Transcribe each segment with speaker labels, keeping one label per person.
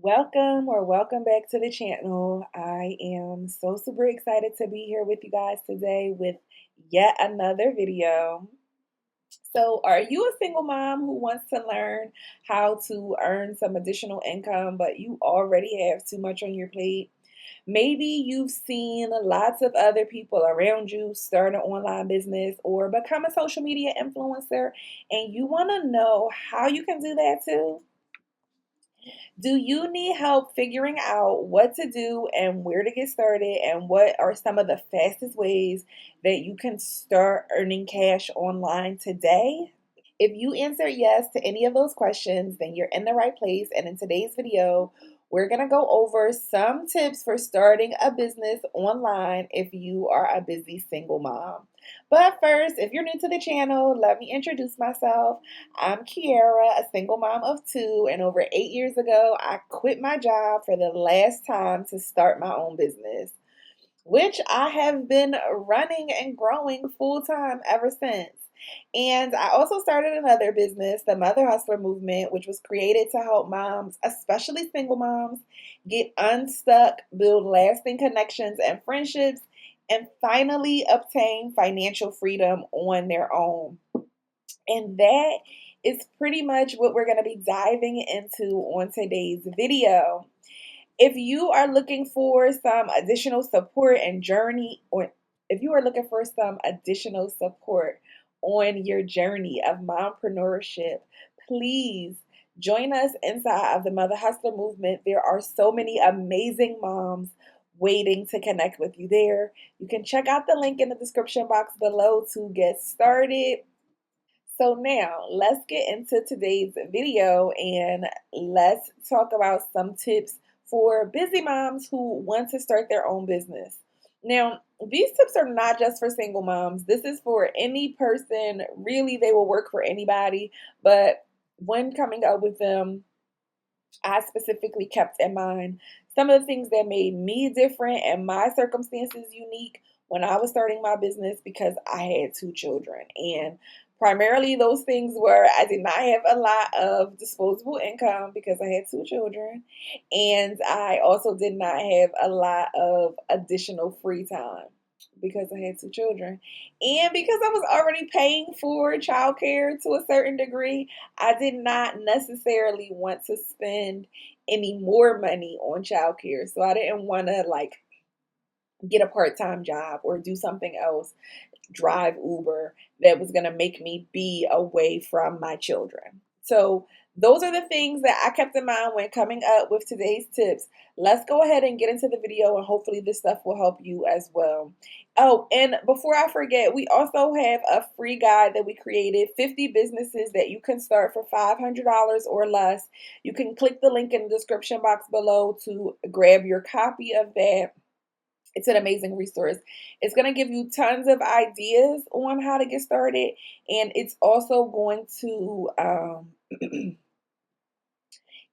Speaker 1: Welcome back to the channel. I am so super excited to be here with you guys today with yet another video. So, are you a single mom who wants to learn how to earn some additional income, but you already have too much on your plate? Maybe you've seen lots of other people around you start an online business or become a social media influencer, and you want to know how you can do that too. Do you need help figuring out what to do and where to get started, and what are some of the fastest ways that you can start earning cash online today? If you answer yes to any of those questions, then you're in the right place. And in today's video, we're going to go over some tips for starting a business online if you are a busy single mom. But first, if you're new to the channel, let me introduce myself. I'm Kiara, a single mom of two, and over 8 years ago, I quit my job for the last time to start my own business, which I have been running and growing full time ever since. And I also started another business, the Mother Hustler Movement, which was created to help moms, especially single moms, get unstuck, build lasting connections and friendships, and finally obtain financial freedom on their own. And that is pretty much what we're going to be diving into on today's video. If you are looking for some additional support and journey, or if you are looking for some additional support on your journey of mompreneurship, please join us inside of the Mother Hustler Movement. There are so many amazing moms waiting to connect with you there. You can check out the link in the description box below to get started. So now let's get into today's video and let's talk about some tips for busy moms who want to start their own business. Now, these tips are not just for single moms. This is for any person. Really, they will work for anybody. But when coming up with them, I specifically kept in mind some of the things that made me different and my circumstances unique when I was starting my business because I had two children. And primarily, those things were I did not have a lot of disposable income because I had two children. And I also did not have a lot of additional free time because I had two children. And because I was already paying for childcare to a certain degree, I did not necessarily want to spend any more money on childcare. So I didn't want to get a part-time job or do something else, drive Uber, that was going to make me be away from my children. So those are the things that I kept in mind when coming up with today's tips. Let's go ahead and get into the video, and hopefully this stuff will help you as well. Oh, and before I forget, we also have a free guide that we created, 50 businesses that you can start for $500 or less. You can click the link in the description box below to grab your copy of that. It's an amazing resource. It's going to give you tons of ideas on how to get started, and it's also going to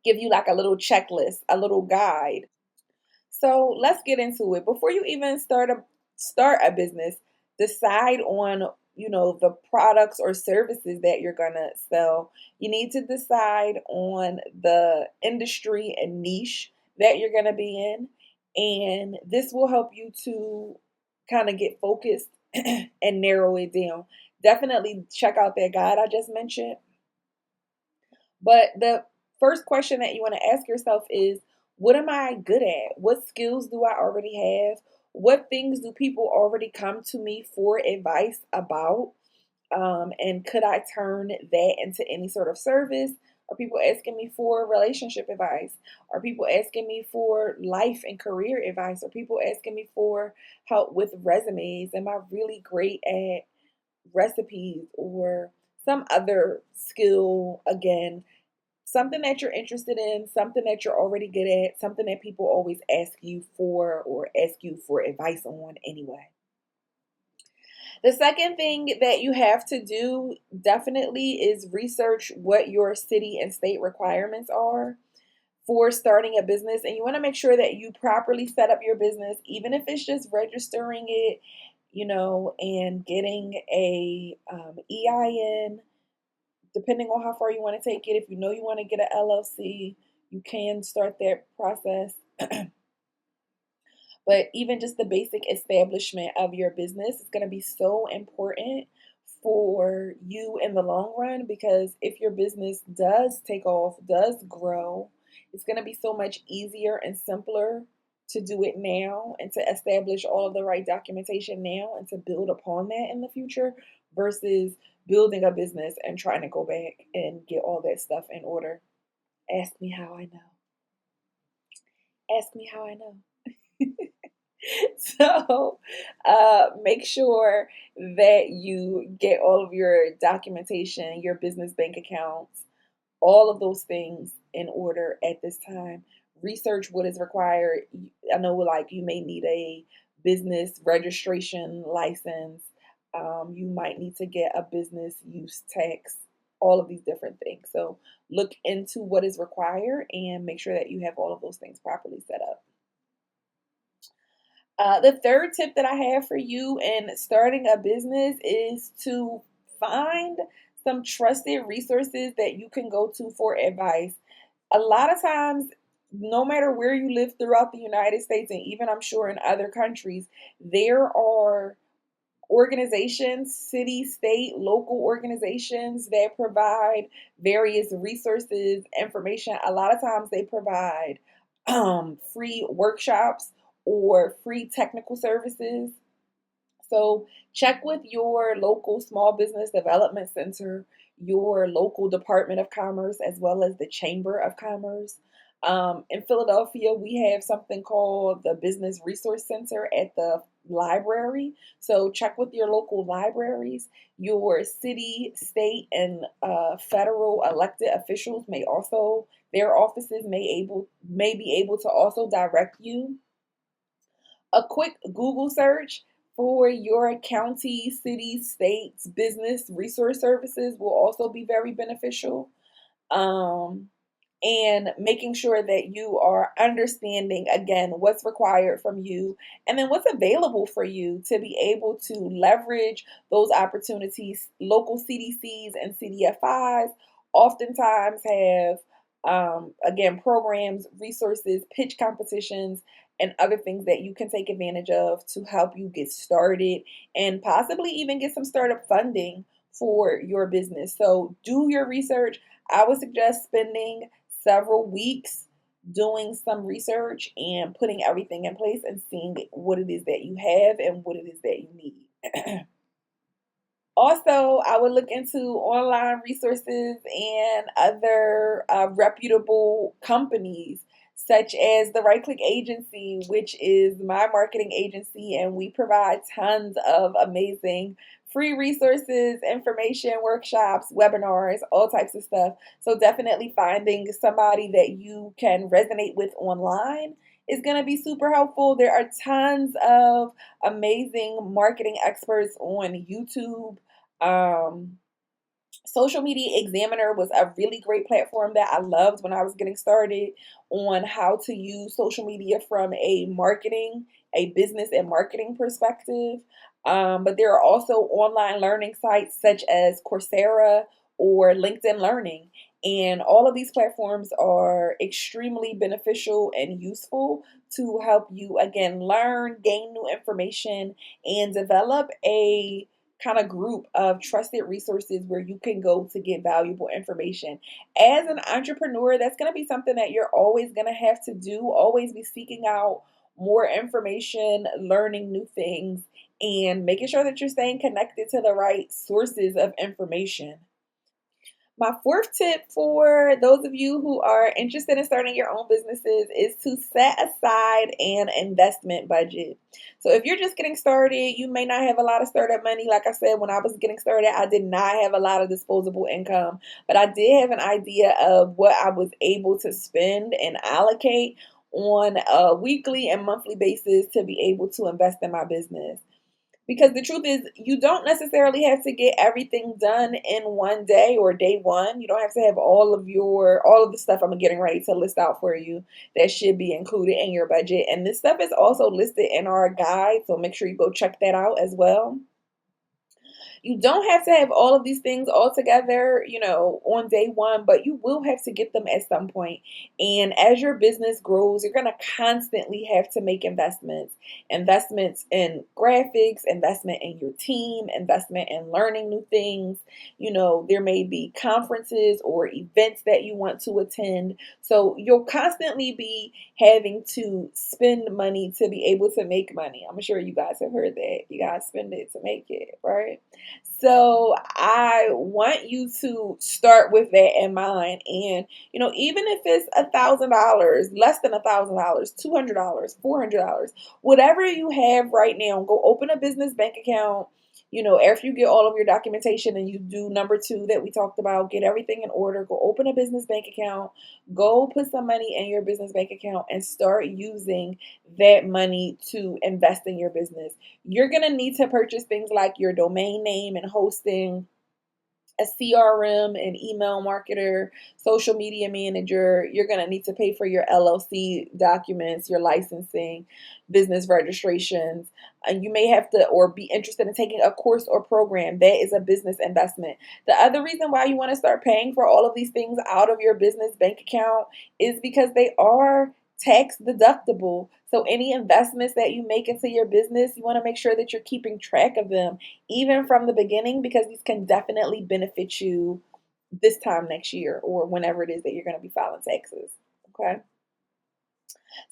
Speaker 1: give you like a little checklist, a little guide. So let's get into it. Before you even start a business, decide on the products or services that you're gonna sell. You need to decide on the industry and niche that you're gonna be in, and this will help you to kind of get focused and narrow it down. Definitely check out that guide I just mentioned. But the first question that you want to ask yourself is, what am I good at? What skills do I already have? What things do people already come to me for advice about? And could I turn that into any sort of service? Are people asking me for relationship advice? Are people asking me for life and career advice? Are people asking me for help with resumes? Am I really great at recipes or some other skill? Again, something that you're interested in, something that you're already good at, something that people always ask you for or ask you for advice on anyway. The second thing that you have to do definitely is research what your city and state requirements are for starting a business. And you want to make sure that you properly set up your business, even if it's just registering it, and getting a EIN, depending on how far you want to take it. If you know you want to get an LLC, you can start that process. But even just the basic establishment of your business is going to be so important for you in the long run, because if your business does take off, does grow, it's going to be so much easier and simpler to do it now and to establish all of the right documentation now and to build upon that in the future versus building a business and trying to go back and get all that stuff in order. Ask me how I know. Ask me how I know. So make sure that you get all of your documentation, your business bank accounts, all of those things in order at this time. Research what is required. I know, like, you may need a business registration license. You might need to get a business use tax, all of these different things. So look into what is required and make sure that you have all of those things properly set up. The third tip that I have for you in starting a business is to find some trusted resources that you can go to for advice. A lot of times, no matter where you live throughout the United States, and even I'm sure in other countries, there are organizations, city, state, local organizations that provide various resources, information. A lot of times they provide free workshops or free technical services. So check with your local small business development center, your local Department of Commerce, as well as the Chamber of Commerce. In Philadelphia, we have something called the Business Resource Center at the library. So check with your local libraries. Your city, state, and federal elected officials may also, their offices may be able to also direct you. A quick Google search for your county, city, state's business resource services will also be very beneficial. Um, and making sure that you are understanding again what's required from you and then what's available for you to be able to leverage those opportunities. Local CDCs and CDFIs oftentimes have again programs, resources, pitch competitions, and other things that you can take advantage of to help you get started and possibly even get some startup funding for your business. So do your research. I would suggest spending several weeks doing some research and putting everything in place and seeing what it is that you have and what it is that you need. Also, I would look into online resources and other reputable companies, such as the Right Click Agency, which is my marketing agency, and we provide tons of amazing free resources, information, workshops, webinars, all types of stuff. So definitely finding somebody that you can resonate with online is going to be super helpful. There are tons of amazing marketing experts on YouTube. um, Social Media Examiner was a really great platform that I loved when I was getting started on how to use social media from a business and marketing perspective. But there are also online learning sites such as Coursera or LinkedIn Learning. And all of these platforms are extremely beneficial and useful to help you, again, learn, gain new information, and develop a kind of group of trusted resources where you can go to get valuable information. As an entrepreneur, that's going to be something that you're always going to have to do, always be seeking out more information, learning new things, and making sure that you're staying connected to the right sources of information. My fourth tip for those of you who are interested in starting your own businesses is to set aside an investment budget. So if you're just getting started, you may not have a lot of startup money. Like I said, when I was getting started, I did not have a lot of disposable income, but I did have an idea of what I was able to spend and allocate on a weekly and monthly basis to be able to invest in my business. Because the truth is, you don't necessarily have to get everything done in one day or day one. You don't have to have all of the stuff I'm getting ready to list out for you that should be included in your budget. And this stuff is also listed in our guide, so make sure you go check that out as well. You don't have to have all of these things all together, on day one, but you will have to get them at some point. And as your business grows, you're going to constantly have to make investments in graphics, investment in your team, investment in learning new things. There may be conferences or events that you want to attend. So you'll constantly be having to spend money to be able to make money. I'm sure you guys have heard that. You guys spend it to make it, right? So I want you to start with that in mind. And, even if it's $1,000, less than $1,000, $200, $400, whatever you have right now, go open a business bank account. After you get all of your documentation and you do number two that we talked about, get everything in order, go open a business bank account, go put some money in your business bank account and start using that money to invest in your business. You're going to need to purchase things like your domain name and hosting, a CRM, an email marketer, social media manager. You're going to need to pay for your LLC documents, your licensing, business registrations. And you may have to or be interested in taking a course or program. That is a business investment. The other reason why you want to start paying for all of these things out of your business bank account is because they are tax deductible. So any investments that you make into your business, you want to make sure that you're keeping track of them even from the beginning, because these can definitely benefit you this time next year or whenever it is that you're going to be filing taxes. Okay.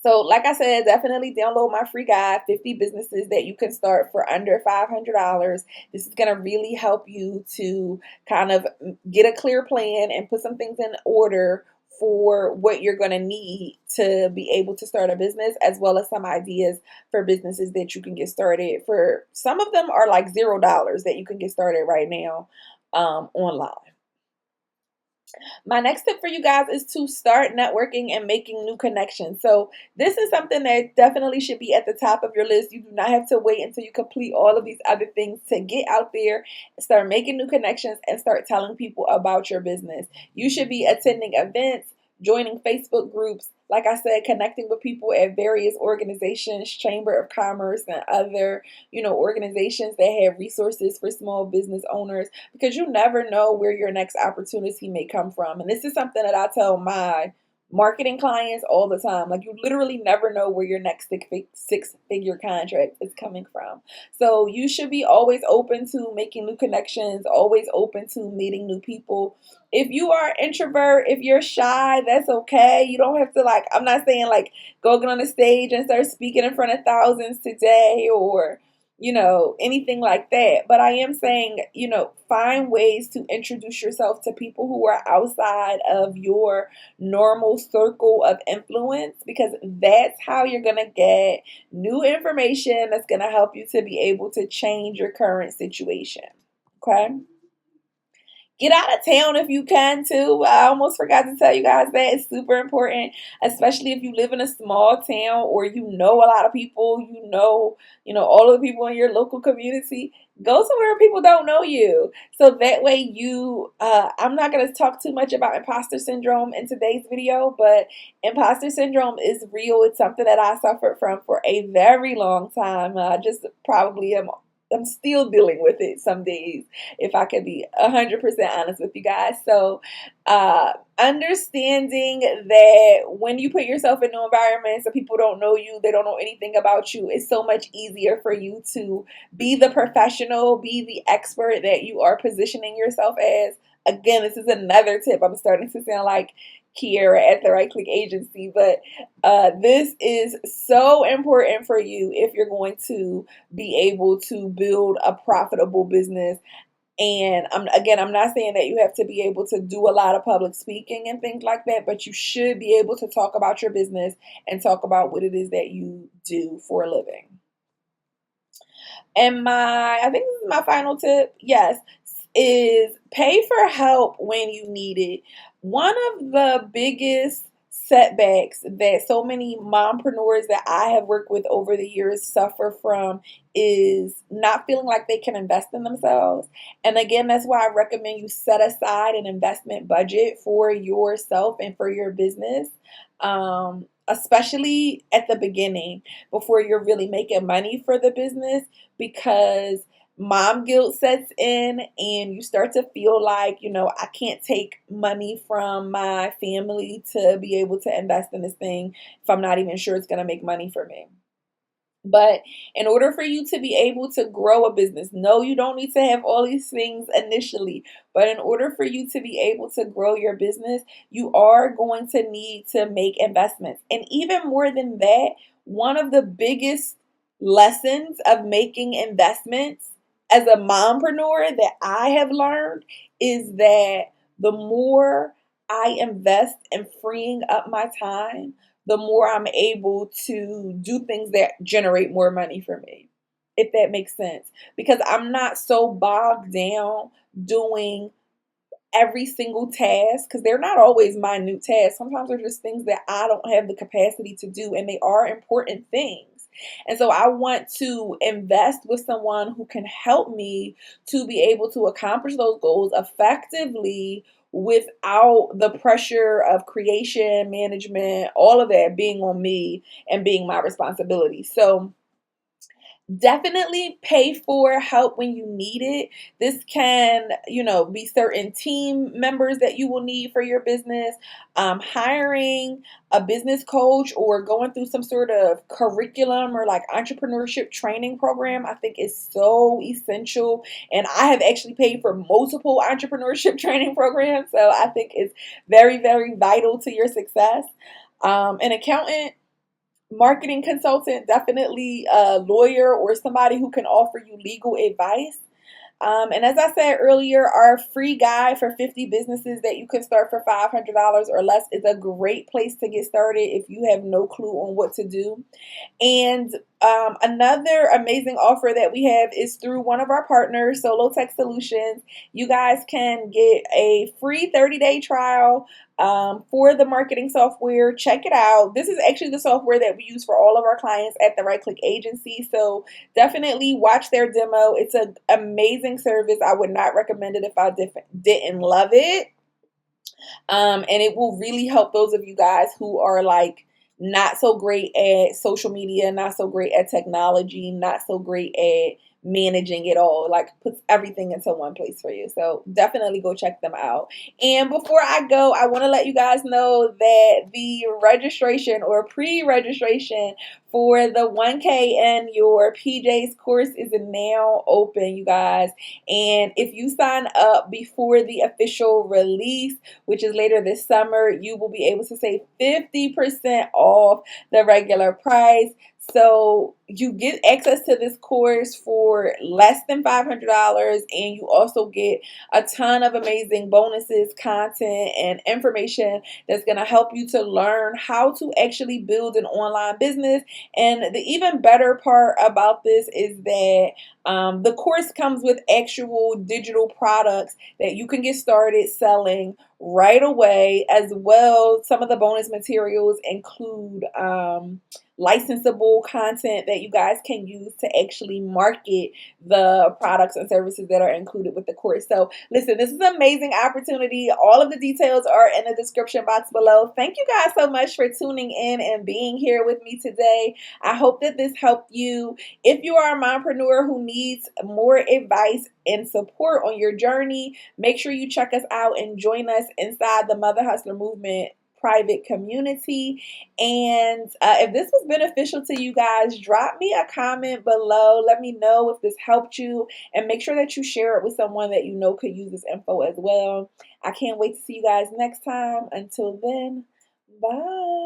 Speaker 1: So like I said, definitely download my free guide, 50 businesses that you can start for under $500. This is going to really help you to kind of get a clear plan and put some things in order for what you're going to need to be able to start a business, as well as some ideas for businesses that you can get started. For some of them are like $0 that you can get started right now online. My next tip for you guys is to start networking and making new connections. So this is something that definitely should be at the top of your list. You do not have to wait until you complete all of these other things to get out there, start making new connections, and start telling people about your business. You should be attending events, joining Facebook groups, like I said, connecting with people at various organizations, Chamber of Commerce and other, organizations that have resources for small business owners, because you never know where your next opportunity may come from. And this is something that I tell my marketing clients all the time. Like, you literally never know where your next six-figure contract is coming from. So you should be always open to making new connections, always open to meeting new people. If you are an introvert, if you're shy, that's okay. You don't have to, I'm not saying go get on the stage and start speaking in front of thousands today or anything like that. But I am saying, find ways to introduce yourself to people who are outside of your normal circle of influence, because that's how you're going to get new information that's going to help you to be able to change your current situation. Okay. Get out of town if you can too. I almost forgot to tell you guys that. It's super important, especially if you live in a small town or you know a lot of people, all of the people in your local community. Go somewhere people don't know you. So that way I'm not going to talk too much about imposter syndrome in today's video, but imposter syndrome is real. It's something that I suffered from for a very long time. I just probably I'm still dealing with it some days, if I could be 100% honest with you guys. So, understanding that when you put yourself in new environments and people don't know you, they don't know anything about you, it's so much easier for you to be the professional, be the expert that you are positioning yourself as. Again, this is another tip. I'm starting to sound like Kiera at the Right Click Agency, but this is so important for you if you're going to be able to build a profitable business. And I'm not saying that you have to be able to do a lot of public speaking and things like that, but you should be able to talk about your business and talk about what it is that you do for a living. And I think this is my final tip. Yes, is pay for help when you need it. One of the biggest setbacks that so many mompreneurs that I have worked with over the years suffer from is not feeling like they can invest in themselves. And again, that's why I recommend you set aside an investment budget for yourself and for your business. Especially at the beginning before you're really making money for the business, because mom guilt sets in and you start to feel like, I can't take money from my family to be able to invest in this thing if I'm not even sure it's going to make money for me. But in order for you to be able to grow a business, no, you don't need to have all these things initially. But in order for you to be able to grow your business, you are going to need to make investments. And even more than that, one of the biggest lessons of making investments as a mompreneur that I have learned is that the more I invest in freeing up my time, the more I'm able to do things that generate more money for me, if that makes sense. Because I'm not so bogged down doing every single task, because they're not always minute tasks. Sometimes they're just things that I don't have the capacity to do, and they are important things. And so I want to invest with someone who can help me to be able to accomplish those goals effectively without the pressure of creation, management, all of that being on me and being my responsibility. So definitely pay for help when you need it. This can, be certain team members that you will need for your business. Hiring a business coach or going through some sort of curriculum or like entrepreneurship training program, I think is so essential. And I have actually paid for multiple entrepreneurship training programs. So I think it's very, very vital to your success. An accountant, marketing consultant, definitely a lawyer or somebody who can offer you legal advice. And as I said earlier, our free guide for 50 businesses that you can start for $500 or less is a great place to get started if you have no clue on what to do. And another amazing offer that we have is through one of our partners, Solo Tech Solutions. You guys can get a free 30-day trial for the marketing software. Check it out. This is actually the software that we use for all of our clients at the Right Click Agency. So definitely watch their demo. It's an amazing service. I would not recommend it if I didn't love it. And it will really help those of you guys who are like not so great at social media, not so great at technology, not so great at managing it all. Like puts everything into one place for you. So definitely go check them out. And before I go, I want to let you guys know that the registration or pre-registration for the 1K and your PJs course is now open, you guys. And if you sign up before the official release, which is later this summer, you will be able to save 50% off the regular price. So you get access to this course for less than $500, and you also get a ton of amazing bonuses, content, and information that's going to help you to learn how to actually build an online business. And the even better part about this is that the course comes with actual digital products that you can get started selling right away. As well, some of the bonus materials include licensable content that you guys can use to actually market the products and services that are included with the course. So listen, this is an amazing opportunity. All of the details are in the description box below. Thank you guys so much for tuning in and being here with me today. I hope that this helped you. If you are a mompreneur who needs more advice and support on your journey, make sure you check us out and join us inside the Mother Hustler Movement private community. And if this was beneficial to you guys, drop me a comment below. Let me know if this helped you, and make sure that you share it with someone that you know could use this info as well. I can't wait to see you guys next time. Until then, bye.